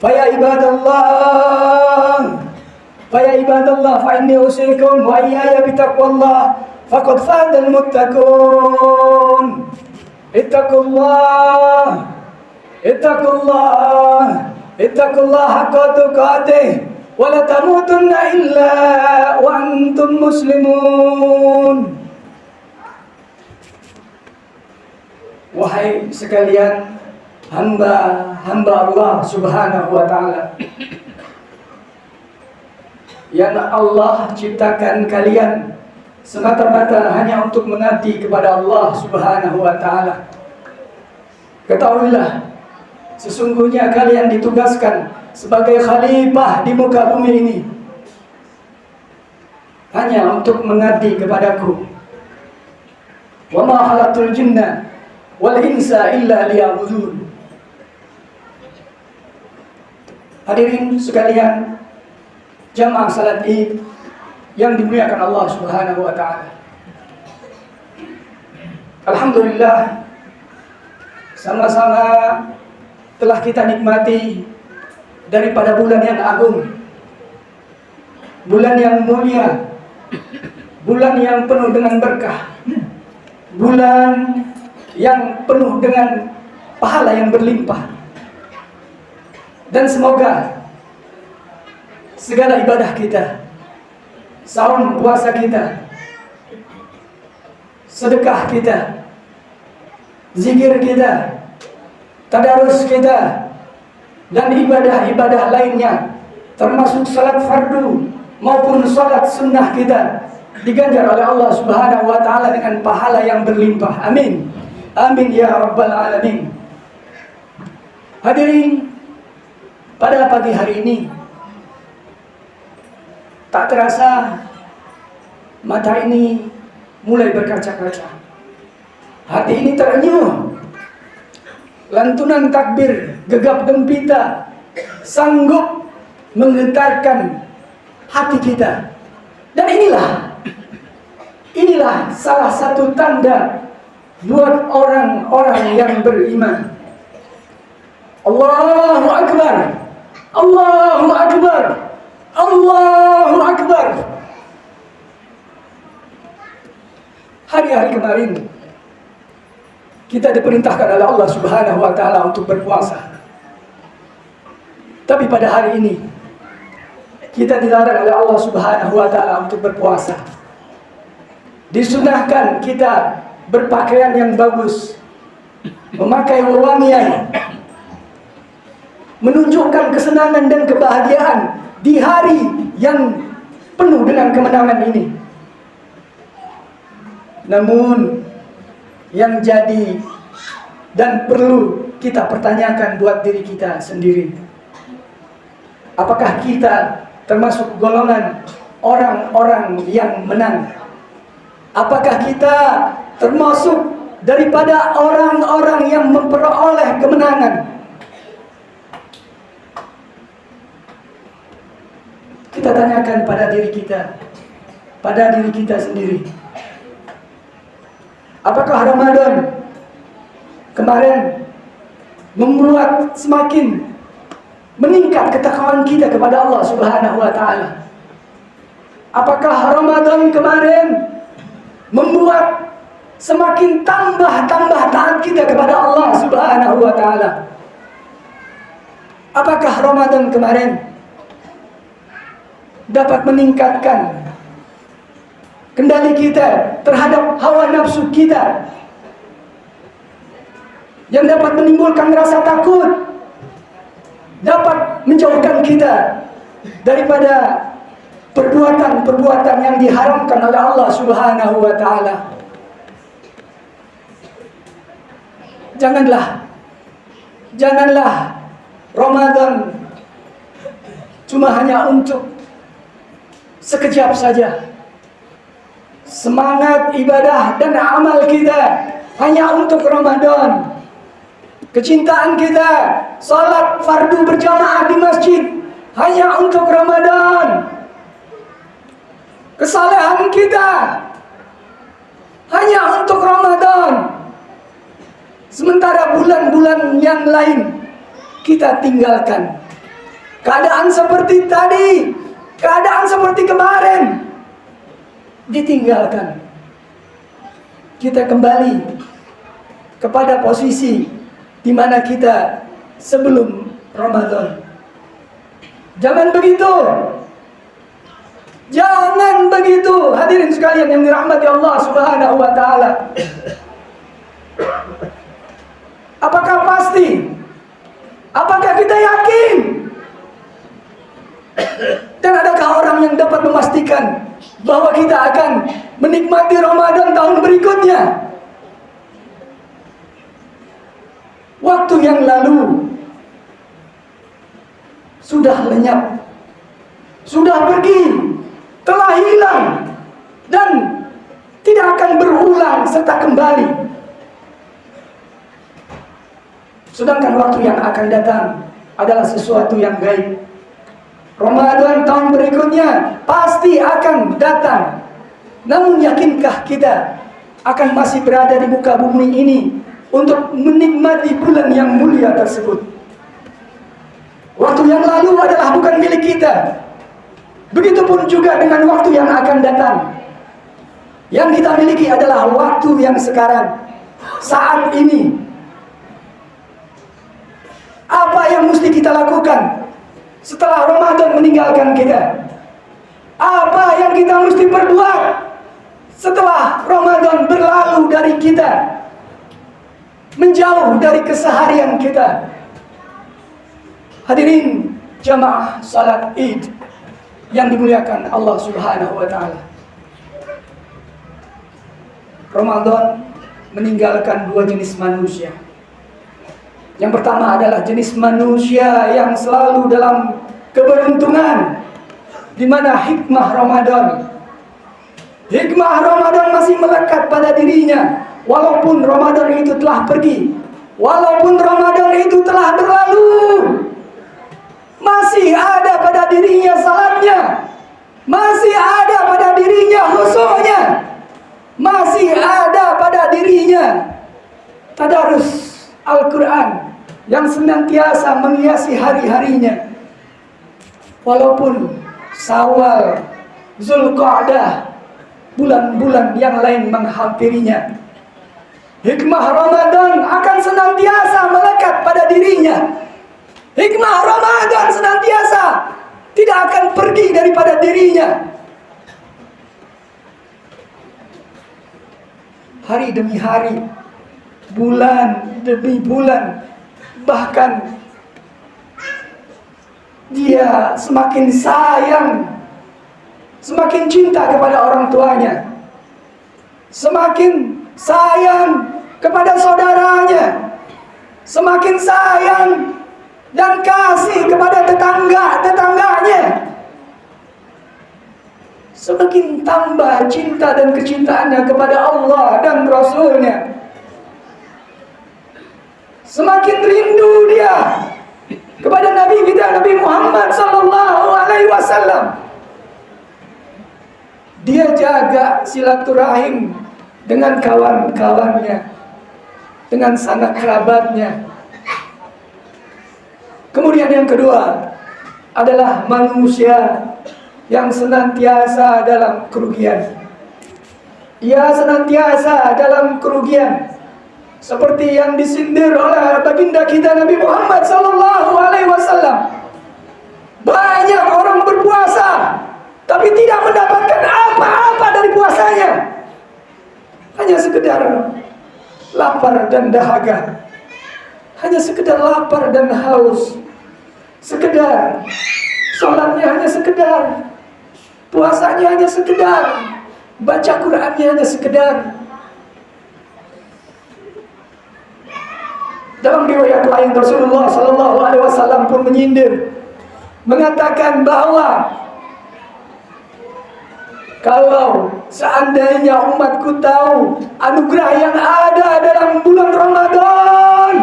Faya ibadallah, faya ibadallah, fa inni usikum wa iyaya bitaqwallah, faqad fadal muttaqun. Ittaqullah, ittaqullah, ittaqullah haqqa tuqatih, wa la tamutunna illa wa antum muslimun. Wahai sekalian hamba Allah Subhanahu wa ta'ala, yang Allah ciptakan kalian semata-mata hanya untuk mengabdi kepada Allah Subhanahu wa ta'ala. Ketahuilah, sesungguhnya kalian ditugaskan sebagai khalifah di muka bumi ini hanya untuk mengabdi kepadaku. Wa ma khalaqtul jinna wal insa illa liya'budun. Hadirin sekalian, jamaah salat Id yang dimuliakan Allah Subhanahu wa ta'ala. Alhamdulillah, sama-sama telah kita nikmati daripada bulan yang agung, bulan yang mulia, bulan yang penuh dengan berkah, bulan yang penuh dengan pahala yang berlimpah. Dan semoga segala ibadah kita, saum puasa kita, sedekah kita, zikir kita, tadarus kita, dan ibadah-ibadah lainnya, termasuk salat fardu maupun salat sunnah kita, diganjar oleh Allah Subhanahu wa ta'ala dengan pahala yang berlimpah. Amin, amin ya rabbal alamin. Hadirin, pada pagi hari ini tak terasa mata ini mulai berkaca-kaca, hati ini terenyuh, lantunan takbir gegap gempita sanggup menggetarkan hati kita. Dan inilah salah satu tanda buat orang-orang yang beriman. Allahu Akbar, Allahu Akbar, Allahu Akbar. Hari-hari kemarin kita diperintahkan oleh Allah Subhanahu wa ta'ala untuk berpuasa. Tapi pada hari ini kita dilarang oleh Allah Subhanahu wa ta'ala untuk berpuasa. Disunahkan kita berpakaian yang bagus, memakai wewangian, menunjukkan kesenangan dan kebahagiaan di hari yang penuh dengan kemenangan ini. Namun yang jadi dan perlu kita pertanyakan buat diri kita sendiri, apakah kita termasuk golongan orang-orang yang menang? Apakah kita termasuk daripada orang-orang yang memperoleh kemenangan? Kita tanyakan pada diri kita sendiri. Apakah Ramadan kemarin membuat semakin meningkat ketakwaan kita kepada Allah Subhanahu wa ta'ala? Apakah Ramadan kemarin membuat semakin tambah taat kita kepada Allah Subhanahu wa ta'ala? Apakah Ramadan kemarin dapat meningkatkan kendali kita terhadap hawa nafsu kita, yang dapat menimbulkan rasa takut, dapat menjauhkan kita daripada perbuatan-perbuatan yang diharamkan oleh Allah Subhanahu wa ta'ala? Janganlah Ramadan cuma hanya untuk sekejap saja. Semangat ibadah dan amal kita hanya untuk Ramadan. Kecintaan kita, salat fardu berjamaah di masjid hanya untuk Ramadan. Kesalehan kita hanya untuk Ramadan. Sementara bulan-bulan yang lain kita tinggalkan. keadaan seperti tadi, keadaan seperti kemarin ditinggalkan. Kita kembali kepada posisi di mana kita sebelum Ramadan. Jangan begitu. Jangan begitu, hadirin sekalian yang dirahmati Allah Subhanahu wa taala. Apakah pasti? Apakah kita yakin? Dan adakah orang yang dapat memastikan bahwa kita akan menikmati Ramadan tahun berikutnya? Waktu yang lalu sudah lenyap, sudah pergi, telah hilang, dan tidak akan berulang serta kembali. Sedangkan waktu yang akan datang adalah sesuatu yang gaib. Ramadan tahun berikutnya pasti akan datang. Namun yakinkah kita akan masih berada di muka bumi ini untuk menikmati bulan yang mulia tersebut? Waktu yang lalu adalah bukan milik kita. Begitupun juga dengan waktu yang akan datang. Yang kita miliki adalah waktu yang sekarang, saat ini. Apa yang mesti kita lakukan setelah Ramadan meninggalkan kita? Apa yang kita mesti perbuat setelah Ramadan berlalu dari kita, menjauh dari keseharian kita? Hadirin jamaah salat Id yang dimuliakan Allah Subhanahu wa taala. Ramadan meninggalkan dua jenis manusia. Yang pertama adalah jenis manusia yang selalu dalam keberuntungan, di mana hikmah Ramadan masih melekat pada dirinya, walaupun Ramadan itu telah pergi, walaupun Ramadan itu telah berlalu. Masih ada pada dirinya salatnya, masih ada pada dirinya khusyuknya, masih ada pada dirinya tadarus Al-Quran yang senantiasa menghiasi hari-harinya. Walaupun Syawal, Zulqa'dah, bulan-bulan yang lain menghampirinya, hikmah Ramadan akan senantiasa melekat pada dirinya. Hikmah Ramadan senantiasa tidak akan pergi daripada dirinya. Hari demi hari, bulan demi bulan, bahkan dia semakin sayang, semakin cinta kepada orang tuanya, semakin sayang kepada saudaranya, semakin sayang dan kasih kepada tetangga-tetangganya, semakin tambah cinta dan kecintaannya kepada Allah dan Rasulnya, semakin rindu dia kepada Nabi kita, Nabi Muhammad sallallahu alaihi wasallam. Dia jaga silaturahim dengan kawan-kawannya, dengan sanak kerabatnya. Kemudian yang kedua adalah manusia yang senantiasa dalam kerugian. Ia senantiasa dalam kerugian, seperti yang disindir oleh baginda kita Nabi Muhammad sallallahu alaihi wasallam. Banyak orang berpuasa tapi tidak mendapatkan apa-apa dari puasanya. Hanya sekedar lapar dan dahaga. Hanya sekedar lapar dan haus. Sekedar salatnya hanya sekedar, puasanya hanya sekedar, baca Qur'annya hanya sekedar. Dalam riwayat lain Rasulullah sallallahu alaihi wasallam pun menyindir, mengatakan bahwa kalau seandainya umatku tahu anugerah yang ada dalam bulan Ramadan,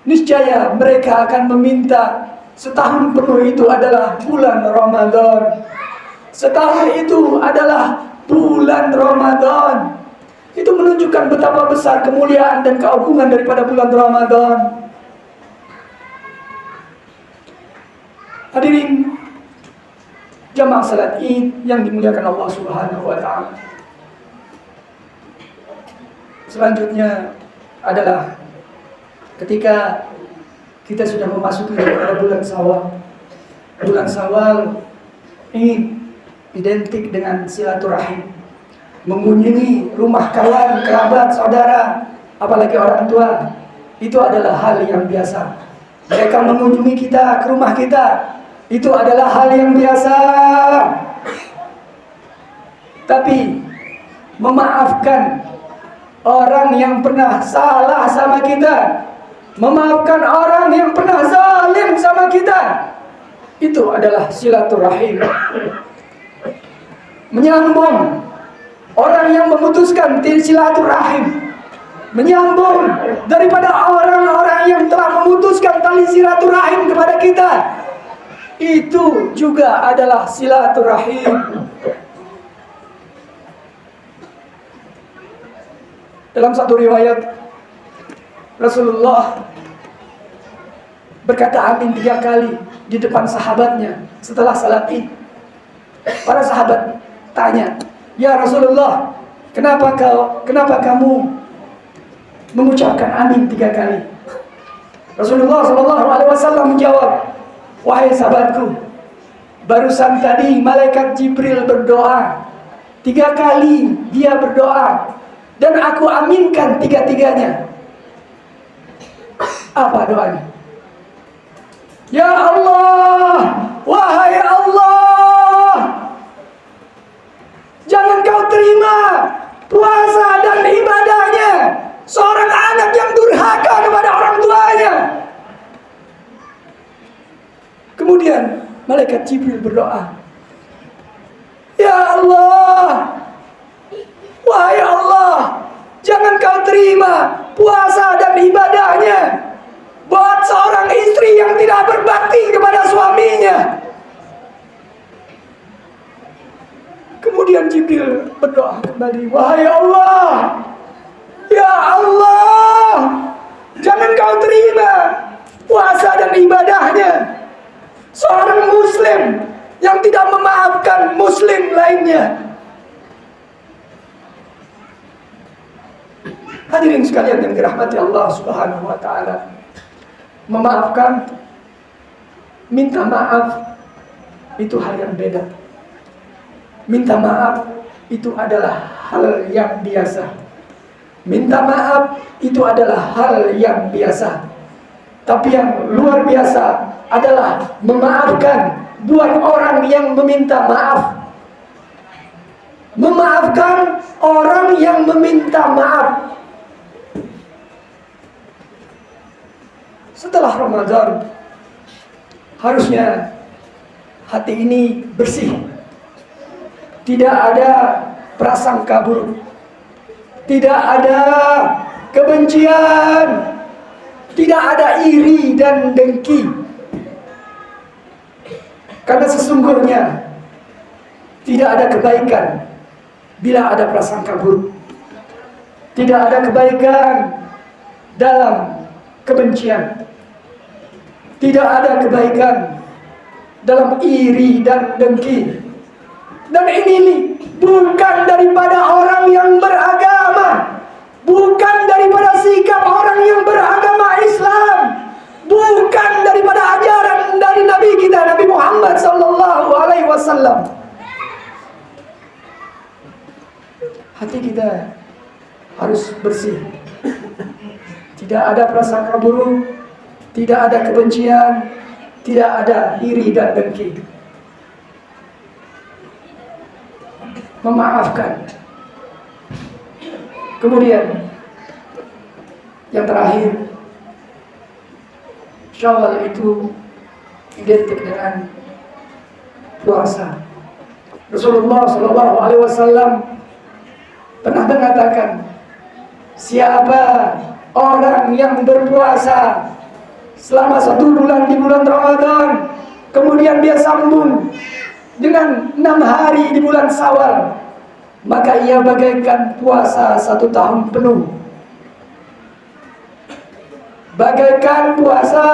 niscaya mereka akan meminta setahun penuh itu adalah bulan Ramadan. Setahun itu adalah bulan Ramadan. Itu menunjukkan betapa besar kemuliaan dan keagungan daripada bulan Ramadan. Hadirin jamaah salat Id yang dimuliakan Allah Subhanahu wa taala. Selanjutnya adalah ketika kita sudah memasuki bulan Syawal. Bulan Syawal ini identik dengan silaturahim. Mengunjungi rumah kawan, kerabat, saudara, apalagi orang tua, itu adalah hal yang biasa. Mereka mengunjungi kita ke rumah kita, itu adalah hal yang biasa. Tapi memaafkan orang yang pernah salah sama kita, memaafkan orang yang pernah zalim sama kita, itu adalah silaturahim. Menyambung orang yang memutuskan silaturahim, menyambung daripada orang-orang yang telah memutuskan tali silaturahim kepada kita, itu juga adalah silaturahim. Dalam satu riwayat, Rasulullah berkata amin 3 kali di depan sahabatnya setelah salat Id. Para sahabat tanya, "Ya Rasulullah, kenapa kamu mengucapkan amin 3 kali?" Rasulullah SAW menjawab, "Wahai sahabatku, barusan tadi malaikat Jibril berdoa 3 kali, dia berdoa dan aku aminkan 3-tiganya. Apa doanya? Ya Allah, wahai Allah, jangan kau terima puasa dan ibadahnya seorang anak yang durhaka kepada orang tuanya." Kemudian malaikat Jibril berdoa, "Ya Allah, wahai Allah, jangan kau terima puasa dan ibadahnya buat seorang istri yang tidak berbakti kepada suaminya." Kemudian Jibril berdoa kembali, "Wahai Allah, ya Allah, jangan kau terima puasa dan ibadahnya seorang muslim yang tidak memaafkan muslim lainnya." Hadirin sekalian yang dirahmati Allah Subhanahu wa taala, memaafkan, minta maaf itu hal yang beda. Minta maaf itu adalah hal yang biasa. Minta maaf itu adalah hal yang biasa. Tapi yang luar biasa adalah memaafkan buat orang yang meminta maaf. Memaafkan orang yang meminta maaf. Setelah Ramadan, harusnya hati ini bersih. Tidak ada prasangka buruk, tidak ada kebencian, tidak ada iri dan dengki. Karena sesungguhnya tidak ada kebaikan bila ada prasangka buruk. Tidak ada kebaikan dalam kebencian. Tidak ada kebaikan dalam iri dan dengki. Dan ini bukan daripada orang yang beragama, bukan daripada sikap orang yang beragama Islam, bukan daripada ajaran dari Nabi kita, Nabi Muhammad SAW. Hati kita harus bersih. Tidak ada prasangka buruk, tidak ada kebencian, tidak ada iri dan dengki. Memaafkan. Kemudian yang terakhir, Syawal itu identik dengan puasa. Rasulullah SAW pernah mengatakan, siapa orang yang berpuasa selama 1 bulan di bulan Ramadan, kemudian dia sambung dengan 6 hari di bulan Syawal, maka ia bagaikan puasa 1 tahun penuh. Bagaikan puasa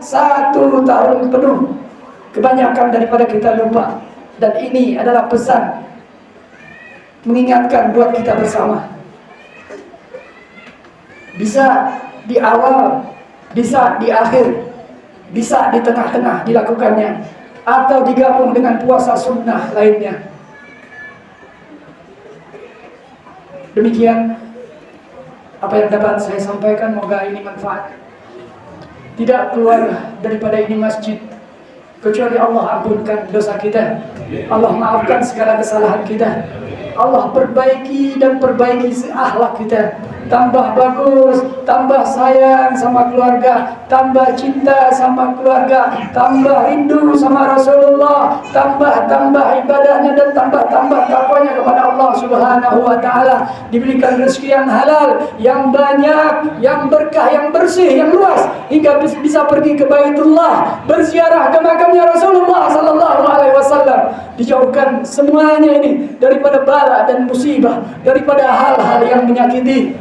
1 tahun penuh. kebanyakan daripada kita lupa. Dan ini adalah pesan mengingatkan buat kita bersama. Bisa di awal, bisa di akhir, bisa di tengah-tengah dilakukannya, atau digabung dengan puasa sunnah lainnya. Demikian apa yang dapat saya sampaikan, moga ini manfaat. Tidak keluar daripada ini masjid kecuali Allah ampunkan dosa kita, Allah maafkan segala kesalahan kita, Allah perbaiki dan perbaiki akhlak kita, tambah bagus, tambah sayang sama keluarga, tambah cinta sama keluarga, tambah rindu sama Rasulullah, tambah ibadahnya dan tambah takwanya kepada Allah Subhanahu wa taala, diberikan rezeki yang halal, yang banyak, yang berkah, yang bersih, yang luas, hingga bisa pergi ke Baitullah, berziarah ke makamnya Rasulullah sallallahu alaihi wasallam. Dijauhkan semuanya ini daripada bala dan musibah, daripada hal-hal yang menyakiti.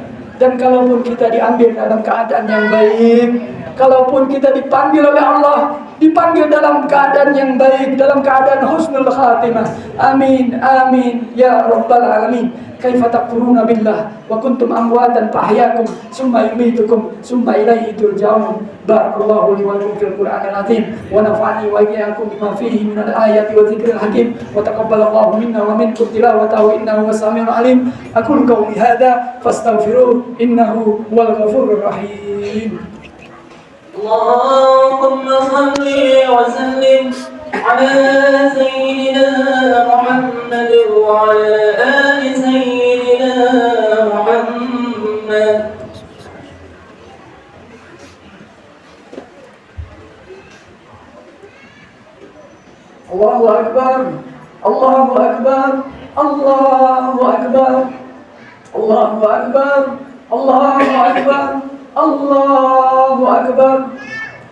Dan kalaupun kita diambil dalam keadaan yang baik, kalaupun kita dipanggil oleh Allah, dipanggil dalam keadaan yang baik, dalam keadaan husnul khatimah. Amin, amin, ya rabbal alamin. Kaifa takfuruna billah wa kuntum amwatan fahyakum summa yumitukum summa ilaihi turja'un. Barakallahu li wa lakum fil Qur'anil azim wa nafa'ani wa iyyakum bima fihi minal ayati wa dzikril hakim wa taqabbalallahu minna wa minkum tilawatahu innahu was-sami'ul alim. Aqulu qawli hadza fastaghfiruhu innahu huwal ghafurur rahim. Allahumma salli wa sallim ala sayyidina Muhammad wa ala ali sayyidina Muhammad. Allahu akbar, Allahu akbar, Allahu akbar, Allahu akbar, Allahu akbar, Allahu akbar,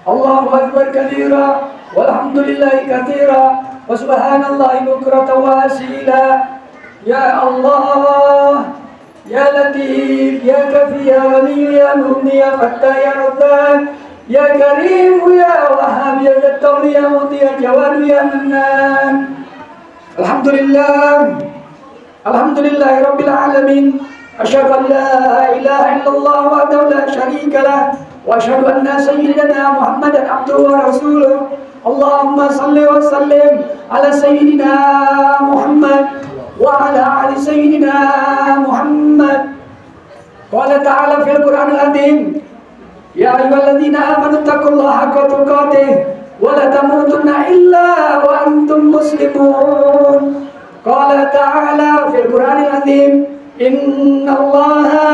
Allahu akbar kabira, walhamdulillahi katsira, wa subhanallahi bukratan wa asila. Ya Allah, ya Latif, ya Kafi, ya Wali, ya Mughni, ya Fattah, ya Rabbani, ya Karim, ya Wahhab, ya Jattar, ya Muti, ya Jawad, ya Mannan. Alhamdulillah, alhamdulillahi rabbil alamin. Asyhadu an la ilaha illallah wahdahu la syarika lah, wa asyhadu anna sayyidana Muhammadan abduhu wa rasuluh. Allahumma salli wa sallim ala sayyidina Muhammad wa ala ali sayyidina Muhammad. Qala ta'ala fil Qur'anil azim, ya ayyuhalladzina amanu taqullaha haqqa tuqatih wa la tamutunna illa wa antum muslimun. Qala ta'ala fil Qur'anil azim, innallaha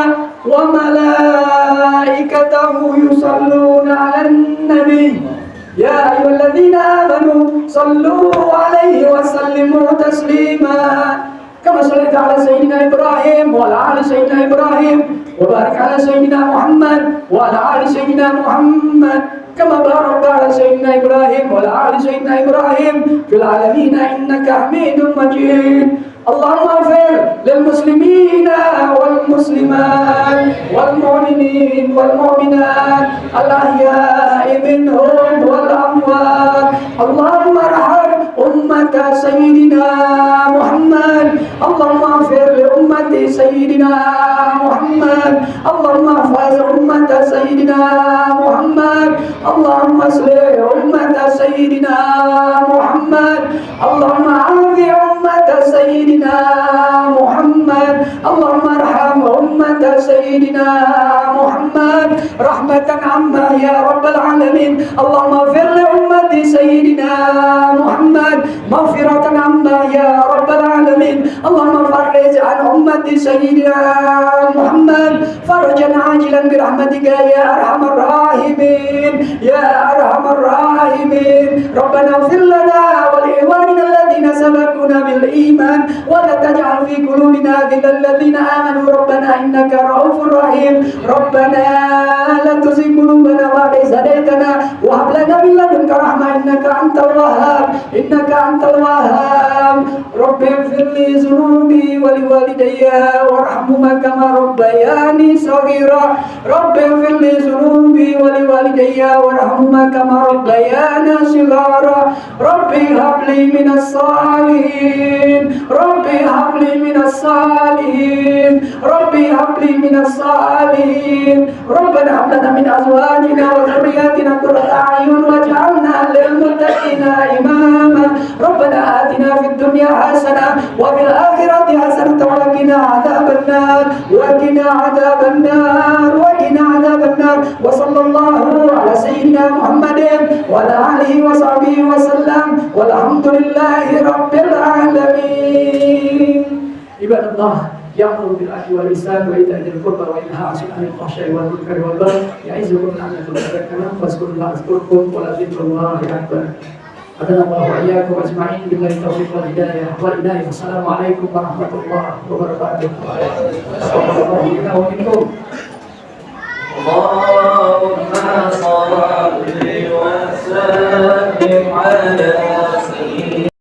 wa malaikatahu yusalluna 'alan nabi ya ayyuhalladzina amanu sallu 'alaihi wa sallimu taslima kama shallaita 'ala sayyidina Ibrahim wa 'ala ali sayyidina Ibrahim wa barik 'ala sayyidina Muhammad wa 'ala ali sayyidina Muhammad kama barakta 'ala sayyidina Ibrahim wa 'ala ali sayyidina Ibrahim fil 'alamin innaka Hamidum Majid. Allahumma ighfir lil muslimina wal muslimat wal mu'minin wal mu'minat al ahya'i minhum wal amwat. Allahumma arham ummata sayyidina Muhammad. Allahumma ighfir li ummati sayyidina Muhammad. Allahumma ihfaz ummata sayyidina Muhammad. Allahumma aslih ummata sayyidina Muhammad. Allahumma afi ummata sayyidina Muhammad. Allahumma arham ummata sayyidina Muhammad rahmatan amma ya rabbal alamin. Allahumma ighfir li ummati sayyidina Muhammad maghfiratan amma ya rabbal alamin. Allahumma farrij an ummati sayyidina Muhammad farjan ajilan bi rahmatika ya arhamar rahimin ya arhamar rahimin. Rabbana ighfir lana wa li ikhwanina alladhina sabaquna bil iman ولا تجعل في قلوبنا غلا للذين آمنوا ربنا إنك رؤوف رحيم. ربنا لا تزغ قلوبنا بعد إذ هديتنا وهب لنا من لدنك رحمة إنك أنت الوهاب إنك أنت الوهاب. رب اغفر لي ذنوبي ولوالدي وارحمهما كما ربياني صغيرا. رب اغفر لي ذنوبي ولوالدي وارحمهما كما ربيانا صغارا. رب habli minas salihin, Rabbi habli minas salihin, Rabbi habli minas salihin, Rabbana hab lana min azwajina wa dhurriyyatina qurrata a'yun waj'alna lil muttaqina imama. Rabbana atina fid dunya hasanah wa fil akhirati hasanah wa qina adzabannar wa qina adzabannar wa qina adzabannar. Wa sallallahu ala sayyidina Muhammadin wa ala alihi wa sahbihi wa sallam walhamdulillahi rabbil alamin. Ibadallah, ya'muru bil 'adli wal ihsan wa ita'i dzil qurba wa yanha 'anil fahsya'i wal munkari wal baghi ya'izukum la'allakum tadhakkarun fazkurullaha yazkurkum wa la dzikrullahi akbar. Hadanallahu wa iyyakum ajma'in billahi taufiq wal hidayah wal inayah. Assalamualaikum warahmatullahi wabarakatuh. Assalamualaikum warahmatullahi اللهم صل وسلم على